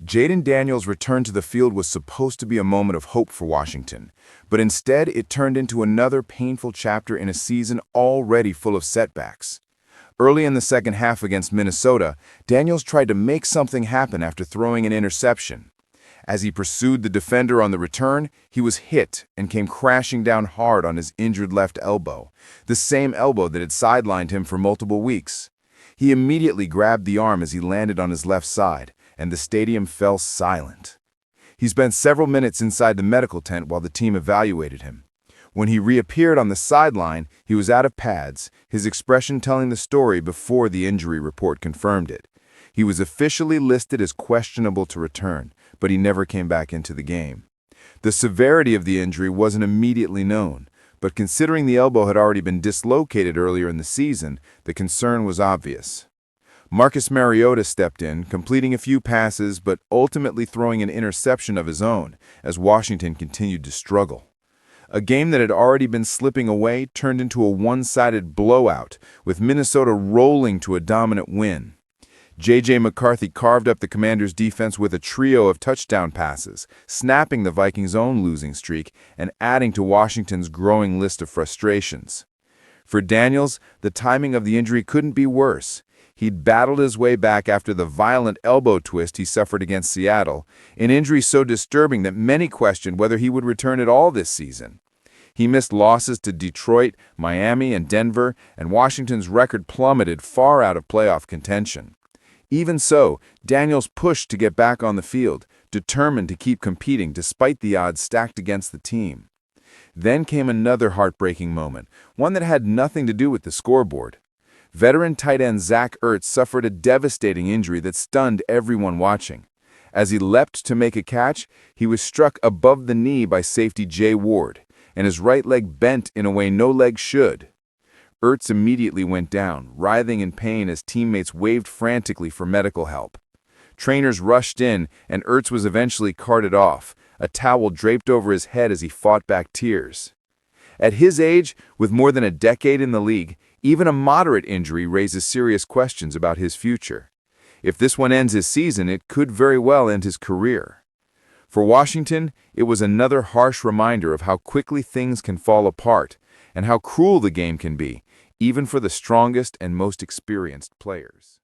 Jayden Daniels' return to the field was supposed to be a moment of hope for Washington, but instead it turned into another painful chapter in a season already full of setbacks. Early in the second half against Minnesota, Daniels tried to make something happen after throwing an interception. As he pursued the defender on the return, he was hit and came crashing down hard on his injured left elbow, the same elbow that had sidelined him for multiple weeks. He immediately grabbed the arm as he landed on his left side, and the stadium fell silent. He spent several minutes inside the medical tent while the team evaluated him. When he reappeared on the sideline, he was out of pads, his expression telling the story before the injury report confirmed it. He was officially listed as questionable to return, but he never came back into the game. The severity of the injury wasn't immediately known, but considering the elbow had already been dislocated earlier in the season, the concern was obvious. Marcus Mariota stepped in, completing a few passes but ultimately throwing an interception of his own as Washington continued to struggle. A game that had already been slipping away turned into a one-sided blowout, with Minnesota rolling to a dominant win. McCarthy carved up the Commanders' defense with a trio of touchdown passes, snapping the Vikings' own losing streak and adding to Washington's growing list of frustrations. For Daniels, the timing of the injury couldn't be worse. He'd battled his way back after the violent elbow twist he suffered against Seattle, an injury so disturbing that many questioned whether he would return at all this season. He missed losses to Detroit, Miami, and Denver, and Washington's record plummeted far out of playoff contention. Even so, Daniels pushed to get back on the field, determined to keep competing despite the odds stacked against the team. Then came another heartbreaking moment, one that had nothing to do with the scoreboard. Veteran tight end Zach Ertz suffered a devastating injury that stunned everyone watching. As he leapt to make a catch, he was struck above the knee by safety Jay Ward, and his right leg bent in a way no leg should. Ertz immediately went down, writhing in pain as teammates waved frantically for medical help. Trainers rushed in, and Ertz was eventually carted off, a towel draped over his head as he fought back tears. At his age, with more than a decade in the league, even a moderate injury raises serious questions about his future. If this one ends his season, it could very well end his career. For Washington, it was another harsh reminder of how quickly things can fall apart and how cruel the game can be, even for the strongest and most experienced players.